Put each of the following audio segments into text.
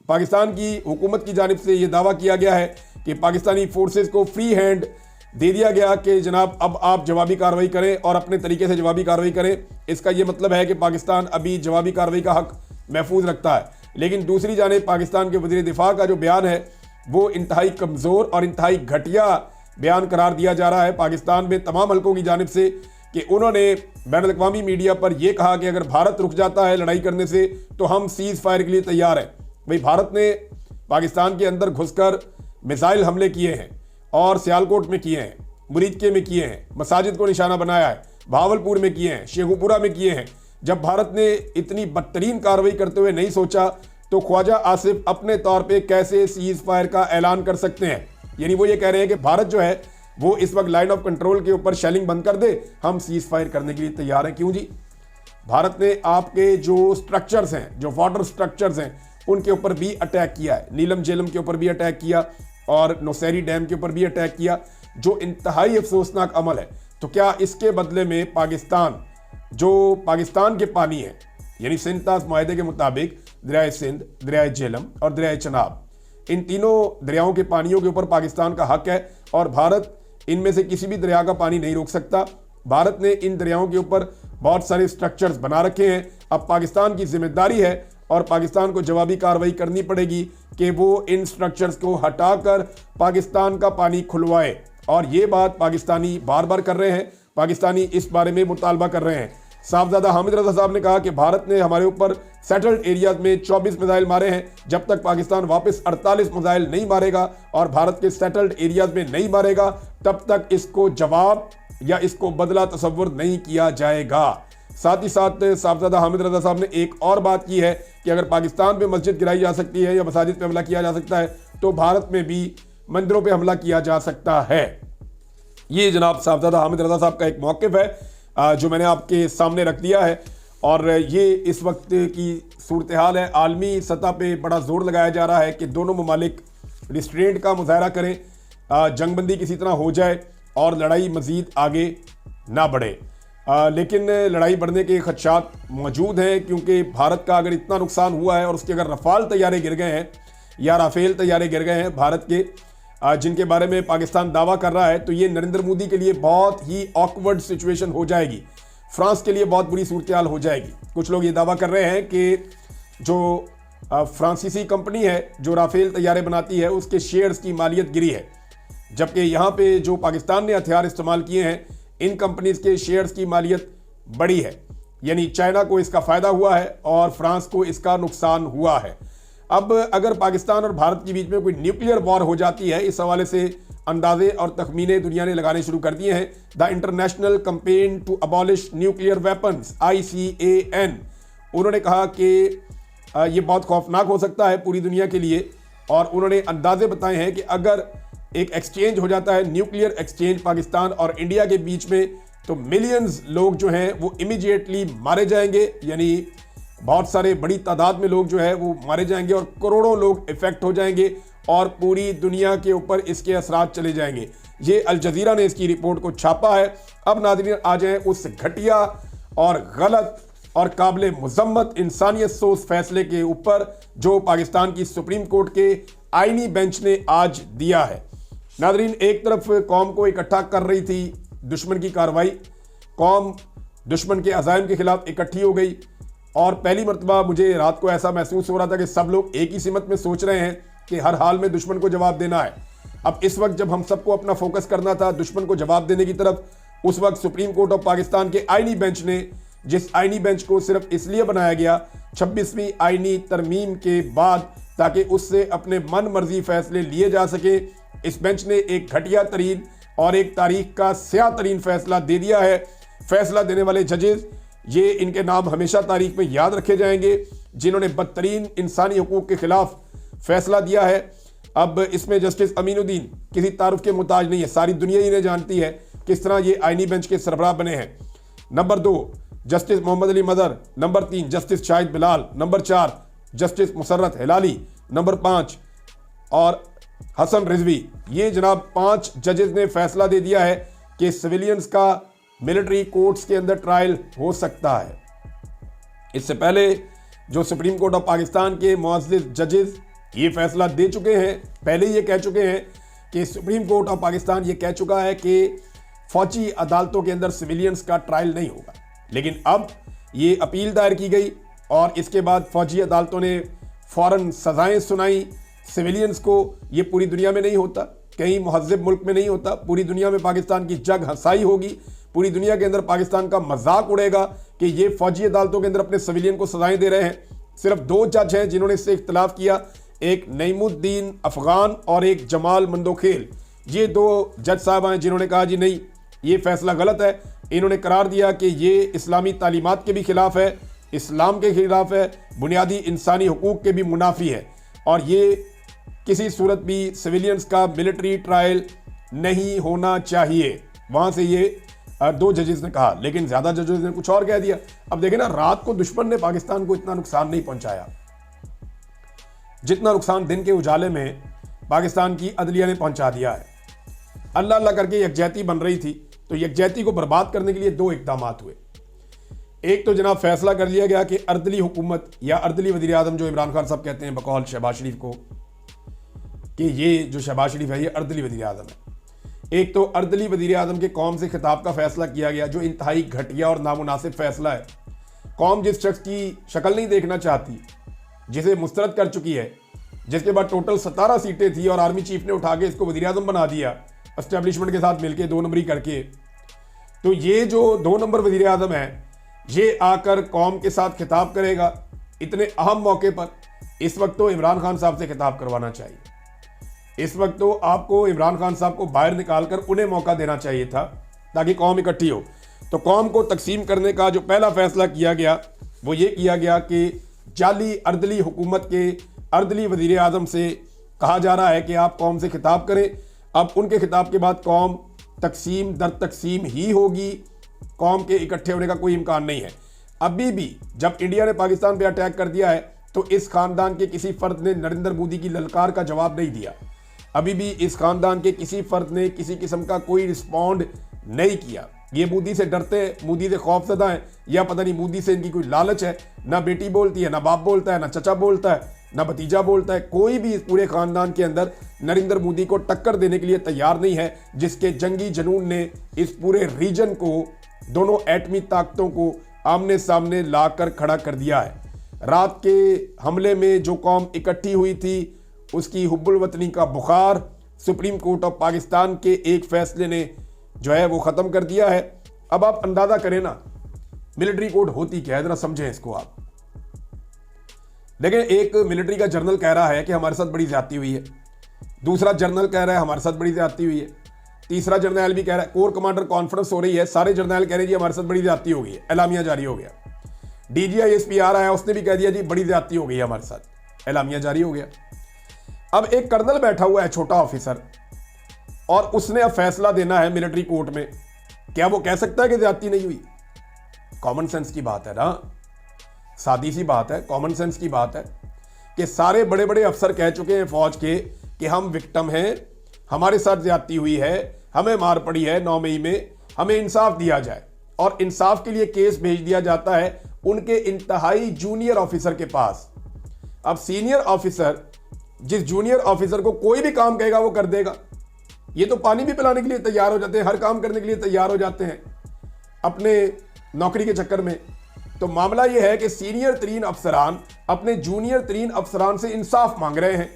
पाकिस्तान की हुकूमत की जानिब से यह दावा किया गया है कि पाकिस्तानी फोर्सेस को फ्री हैंड दे दिया गया कि जनाब अब आप जवाबी कार्रवाई करें और अपने तरीके से जवाबी कार्रवाई करें। इसका यह मतलब है कि पाकिस्तान अभी जवाबी कार्रवाई का हक महफूज रखता है। लेकिन दूसरी जानिब पाकिस्तान के वज़ीर दिफा का जो बयान है वो इंतहाई कमज़ोर और इंतहाई घटिया बयान करार दिया जा रहा है पाकिस्तान में तमाम हल्कों की जानिब से, कि उन्होंने बैनुल-अक़वामी मीडिया पर यह कहा कि अगर भारत रुक जाता है लड़ाई करने से तो हम सीज़ फायर के लिए तैयार हैं। भाई, भारत ने पाकिस्तान के अंदर घुसकर मिसाइल हमले किए हैं और सियालकोट में किए हैं, मुरीदके में किए हैं, मसाजिद को निशाना बनाया है, भावलपुर में किए हैं, शेखुपुरा में किए हैं। जब भारत ने इतनी बदतरीन कार्रवाई करते हुए नहीं सोचा तो ख्वाजा आसिफ अपने तौर पे कैसे सीज फायर का ऐलान कर सकते हैं? यानी वो ये कह रहे हैं कि भारत जो है वो इस वक्त लाइन ऑफ कंट्रोल के ऊपर शेलिंग बंद कर दे, हम सीज फायर करने के लिए तैयार हैं। क्यों जी? भारत ने आपके जो स्ट्रक्चर्स हैं, जो वाटर स्ट्रक्चर्स हैं, उनके ऊपर भी अटैक किया है। नीलम झेलम के ऊपर भी अटैक किया और नौशेरी डैम के ऊपर भी अटैक किया, जो इंतहाई अफसोसनाक अमल है। तो क्या इसके बदले में पाकिस्तान, जो पाकिस्तान के पानी है, यानी सिंध ताज मुआहदे के मुताबिक दरियाए सिंध, दरियाए झेलम और दरियाए चनाब, इन तीनों दरियाओं के पानियों के ऊपर पाकिस्तान का हक है और भारत इनमें से किसी भी दरिया का पानी नहीं रोक सकता। भारत ने इन दरियाओं के ऊपर बहुत सारे स्ट्रक्चर्स बना रखे हैं। अब पाकिस्तान की जिम्मेदारी है और पाकिस्तान को जवाबी कार्रवाई करनी पड़ेगी कि वो इन स्ट्रक्चर्स को हटाकर पाकिस्तान का पानी खुलवाए। और ये बात पाकिस्तानी बार बार कर रहे हैं, पाकिस्तानी इस बारे में मुतालबा कर रहे हैं। साहबजादा हामिद रजा साहब ने कहा कि भारत ने हमारे ऊपर सेटल्ड एरियाज में 24 मिसाइल मारे हैं, जब तक पाकिस्तान वापस 48 मिसाइल नहीं मारेगा और भारत के सेटल्ड एरियाज में नहीं मारेगा तब तक इसको जवाब या इसको बदला तसव्वुर नहीं किया जाएगा। साथ ही साथ साहबजादा हामिद रजा साहब ने एक और बात की है कि अगर पाकिस्तान पे मस्जिद गिराई जा सकती है या मसाजिद पे हमला किया जा सकता है तो भारत में भी मंदिरों पे हमला किया जा सकता है। ये जनाब साहबजादा हामिद रजा साहब का एक मौक़िफ़ है जो मैंने आपके सामने रख दिया है। और ये इस वक्त की सूरत हाल है। आलमी सतह पे बड़ा जोर लगाया जा रहा है कि दोनों ममालिक रिस्ट्रेंट का मुजाहरा करें, जंगबंदी किसी तरह हो जाए और लड़ाई मज़ीद आगे ना बढ़े। लेकिन लड़ाई बढ़ने के खदशात मौजूद हैं, क्योंकि भारत का अगर इतना नुकसान हुआ है और उसके अगर रफ़ाल तैयारे गिर गए हैं या राफेल तैयारे गिर गए हैं भारत के, जिनके बारे में पाकिस्तान दावा कर रहा है, तो ये नरेंद्र मोदी के लिए बहुत ही ऑकवर्ड सिचुएशन हो जाएगी। फ्रांस के लिए बहुत बुरी सूरत हाल हो जाएगी। कुछ लोग ये दावा कर रहे हैं कि जो फ्रांसीसी कंपनी है जो राफेल तैयारे बनाती है उसके शेयर्स की मालियत गिरी है, जबकि यहाँ पे जो पाकिस्तान ने हथियार इस्तेमाल किए हैं इन कंपनीज के शेयर्स की मालियत बढ़ी है। यानी चाइना को इसका फ़ायदा हुआ है और फ्रांस को इसका नुकसान हुआ है। अब अगर पाकिस्तान और भारत के बीच में कोई न्यूक्लियर वॉर हो जाती है, इस हवाले से अंदाजे और तखमीने दुनिया ने लगाने शुरू कर दिए हैं। The international campaign to abolish nuclear weapons ICAN, उन्होंने कहा कि ये बहुत खौफनाक हो सकता है पूरी दुनिया के लिए। और उन्होंने अंदाजे बताए हैं कि अगर एक एक्सचेंज हो जाता है, न्यूक्लियर एक्सचेंज पाकिस्तान और इंडिया के बीच में, तो मिलियंस लोग जो हैं वो इमीडिएटली मारे जाएंगे। यानी बहुत सारे बड़ी तादाद में लोग जो है वो मारे जाएंगे और करोड़ों लोग इफेक्ट हो जाएंगे और पूरी दुनिया के ऊपर इसके असरात चले जाएंगे। ये अल जज़ीरा ने इसकी रिपोर्ट को छापा है। अब नाज़रीन आ जाएं उस घटिया और गलत और काबिल मुज़म्मत इंसानियत सोच फैसले के ऊपर जो पाकिस्तान की सुप्रीम कोर्ट के आईनी बेंच ने आज दिया है। नाज़रीन, एक तरफ कौम को इकट्ठा कर रही थी दुश्मन की कार्रवाई, कौम दुश्मन के अज़ाइम के खिलाफ इकट्ठी हो गई और पहली मरतबा मुझे रात को ऐसा महसूस हो रहा था कि सब लोग एक ही सिमत में सोच रहे हैं कि हर हाल में दुश्मन को जवाब देना है। अब इस वक्त जब हम सबको अपना फोकस करना था दुश्मन को जवाब देने की तरफ, उस वक्त सुप्रीम कोर्ट ऑफ पाकिस्तान के आईनी बेंच ने, जिस आईनी बेंच को सिर्फ इसलिए बनाया गया 26वीं आईनी तरमीम के बाद ताकि उससे अपने मन मर्जी फैसले लिए जा सके, इस बेंच ने एक घटिया तरीन और एक तारीख का स्याह तरीन फैसला दे दिया है। फैसला देने वाले जजेस, ये इनके नाम हमेशा तारीख में याद रखे जाएंगे, जिन्होंने बदतरीन इंसानी हुकूक के खिलाफ फैसला दिया है। अब इसमें जस्टिस अमीनुद्दीन किसी तारुफ के मुताज नहीं है, सारी दुनिया इन्हें जानती है किस तरह ये आईनी बेंच के सरबराह बने हैं। Number 2 justice Mohammad Ali Mazhar, number 3 justice Shahid Bilal, number 4 justice Musarrat Hilali, number 5 और हसन रिजवी। ये जनाब 5 जजेस ने फैसला दे दिया है कि सिविलियंस का मिलिट्री कोर्ट्स के अंदर ट्रायल हो सकता है। इससे पहले जो सुप्रीम कोर्ट ऑफ पाकिस्तान के मुअज़्ज़िज़ जजेस ये फैसला दे चुके हैं, पहले ही ये कह चुके हैं कि सुप्रीम कोर्ट ऑफ पाकिस्तान ये कह चुका है कि फौजी अदालतों के अंदर सिविलियंस का ट्रायल नहीं होगा। लेकिन अब ये अपील दायर की गई और इसके बाद फौजी अदालतों ने फौरन सजाएं सुनाई सिविलियंस को। ये पूरी दुनिया में नहीं होता, कहीं मुहज़्ज़ब मुल्क में नहीं होता, पूरी दुनिया में पाकिस्तान की जग हंसाई होगी, पूरी दुनिया के अंदर पाकिस्तान का मजाक उड़ेगा कि ये फौजी अदालतों के अंदर अपने सिविलियन को सजाएं दे रहे हैं। सिर्फ 2 जज हैं जिन्होंने इससे इख्तलाफ किया, एक नईमुद्दीन अफगान और एक जमाल मंदोखेल। ये 2 जज साहब हैं जिन्होंने कहा जी नहीं, ये फैसला गलत है। इन्होंने करार दिया कि ये इस्लामी तालीमात के भी खिलाफ है, इस्लाम के खिलाफ है, बुनियादी इंसानी हुकूक के भी मुनाफी है और ये किसी सूरत भी सिविलियंस का मिलिट्री ट्रायल नहीं होना चाहिए। वहाँ से ये 2 जजेस ने कहा, लेकिन ज़्यादा जजेस ने कुछ और कह दिया। अब देखें ना, रात को दुश्मन ने पाकिस्तान को इतना नुकसान नहीं पहुंचाया जितना नुकसान दिन के उजाले में पाकिस्तान की अदलिया ने पहुंचा दिया है। अल्लाह अल्लाह करके यकजहती बन रही थी, तो यकजहती को बर्बाद करने के लिए 2 इक़दाम हुए। एक तो जनाब फैसला कर लिया गया कि अर्दली हुकूमत या अर्दली वज़ीर आज़म, जो इमरान खान साहब कहते हैं बकौल शहबाज शरीफ को कि ये जो शहबाज शरीफ है ये अर्दली वज़ीर आज़म है। एक तो अर्दली वज़ीर आज़म के कौम से खिताब का फैसला किया गया, जो इंतहाई घटिया और नामुनासिब फैसला है। कौम जिस शख्स की शक्ल नहीं देखना चाहती, जिसे मुस्तरद कर चुकी है, जिसके बाद टोटल 17 सीटें थी और आर्मी चीफ ने उठा के इसको वज़ीर आज़म बना दिया एस्टेब्लिशमेंट के साथ मिलकर 2 नंबरी करके। तो ये जो 2 नंबर वज़ीर आज़म है, ये आकर कौम के साथ खिताब करेगा इतने अहम मौके पर। इस वक्त तो इमरान खान साहब से खिताब करवाना चाहिए। इस वक्त तो आपको इमरान खान साहब को बाहर निकालकर उन्हें मौका देना चाहिए था ताकि कौम इकट्ठी हो। तो कौम को तकसीम करने का जो पहला फैसला किया गया वो ये किया गया कि जाली अर्दली हुकूमत के अर्दली वज़ीर आज़म से कहा जा रहा है कि आप कौम से खिताब करें। अब उनके खिताब के बाद कौम तकसीम दर तकसीम ही होगी, कौम के इकट्ठे होने का कोई इम्कान नहीं है। अभी भी जब इंडिया ने पाकिस्तान पे अटैक कर दिया है तो इस खानदान के किसी फर्द ने नरेंद्र मोदी की ललकार का जवाब नहीं दिया। अभी भी इस खानदान के किसी फर्द ने किसी किस्म का कोई रिस्पॉन्ड नहीं किया। ये मोदी से डरते हैं, मोदी से खौफजदा हैं, या पता नहीं मोदी से इनकी कोई लालच है। ना बेटी बोलती है, ना बाप बोलता है, ना चचा बोलता है, ना भतीजा बोलता है। कोई भी इस पूरे खानदान के अंदर नरेंद्र मोदी को टक्कर देने के लिए तैयार नहीं है, जिसके जंगी जुनून ने इस पूरे रीजन को, दोनों एटमी ताकतों को आमने सामने लाकर खड़ा कर दिया है। रात के हमले में जो कौम इकट्ठी हुई थी उसकी हुब्बुल वतनी का बुखार सुप्रीम कोर्ट ऑफ पाकिस्तान के एक फैसले ने जो है वो ख़त्म कर दिया है। अब आप अंदाज़ा करें ना मिलिट्री कोर्ट होती क्या है, ज़रा समझें इसको आप। लेकिन एक मिलिट्री का जनरल कह रहा है कि हमारे साथ बड़ी ज्यादती हुई है, दूसरा जनरल कह रहा है हमारे साथ बड़ी ज्यादती हुई है, तीसरा जर्नैल भी कह रहा है। कोर कमांडर कॉन्फ्रेंस हो रही है, सारे जर्नैल कह रहे हैं जी हमारे साथ बड़ी ज्यादती हो गई है, एलामिया जारी हो गया। DGISP आ रहा है, उसने भी कह दिया जी बड़ी ज्यादती हो गई है हमारे साथ, एलामिया जारी हो गया। अब एक कर्नल बैठा हुआ है, छोटा ऑफिसर, और उसने अब फैसला देना है मिलिट्री कोर्ट में। क्या वो कह सकता है कि ज्यादती नहीं हुई? कॉमन सेंस की बात है ना, सादी सी बात है, कॉमन सेंस की बात है कि सारे बड़े बड़े अफसर कह चुके हैं फौज के कि हम विक्टिम हैं, हमारे साथ ज्यादती हुई है, हमें मार पड़ी है 9 मई में, हमें इंसाफ दिया जाए। और इंसाफ के लिए केस भेज दिया जाता है उनके इंतहाई जूनियर ऑफिसर के पास। अब सीनियर ऑफिसर जिस जूनियर ऑफिसर को कोई भी काम कहेगा वो कर देगा। ये तो पानी भी पिलाने के लिए तैयार हो जाते हैं, हर काम करने के लिए तैयार हो जाते हैं अपने नौकरी के चक्कर में। तो मामला यह है कि सीनियर तरीन अफसरान अपने जूनियर तरीन अफसरान से इंसाफ मांग रहे हैं।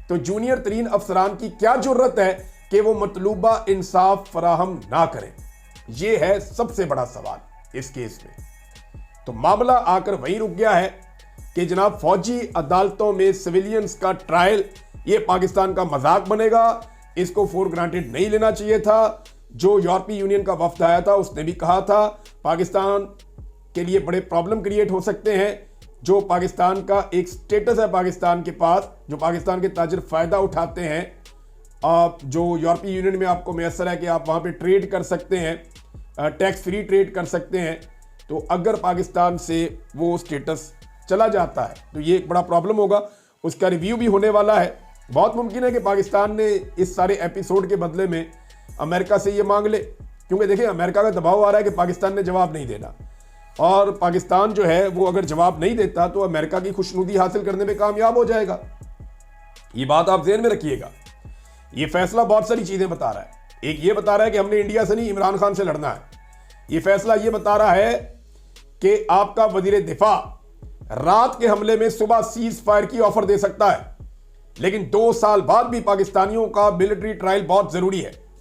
तो जूनियर तरीन अफसरान की क्या जरूरत है कि वो मतलूबा इंसाफ फराहम ना करें? यह है सबसे बड़ा सवाल इस केस में। तो मामला आकर वहीं रुक गया है कि जनाब फौजी अदालतों में सिविलियंस का ट्रायल ये पाकिस्तान का मजाक बनेगा, इसको फॉर ग्रांटेड नहीं लेना चाहिए था। जो यूरोपीय यूनियन का वफ्द आया था उसने भी कहा था पाकिस्तान के लिए बड़े प्रॉब्लम क्रिएट हो सकते हैं। जो पाकिस्तान का एक स्टेटस है पाकिस्तान के पास, जो पाकिस्तान के ताजिर फायदा उठाते हैं, आप जो यूरोपीय यूनियन में आपको मैसर है कि आप वहां पे ट्रेड कर सकते हैं, टैक्स फ्री ट्रेड कर सकते हैं। तो अगर पाकिस्तान से वो स्टेटस चला जाता है तो ये एक बड़ा प्रॉब्लम होगा। उसका रिव्यू भी होने वाला है। बहुत मुमकिन है कि पाकिस्तान ने इस सारे एपिसोड के बदले में अमेरिका से ये मांग ले, क्योंकि देखिए अमेरिका का दबाव आ रहा है कि पाकिस्तान ने जवाब नहीं देना, और पाकिस्तान जो है वो अगर जवाब नहीं देता तो अमेरिका की खुशनुदी हासिल करने में कामयाब हो जाएगा। ये बात आप ध्यान में रखिएगा। ये फैसला बहुत सारी चीजें बता रहा है। एक ये बता रहा है कि हमने इंडिया से नहीं इमरान खान से लड़ना है। ये फैसला ये बता रहा है कि आपका वजीर दिफा रात के हमले में सुबह सीज फायर की ऑफर दे सकता है, लेकिन 2 साल बाद भी पाकिस्तानियों का मिलिट्री ट्रायल बहुत जरूरी है।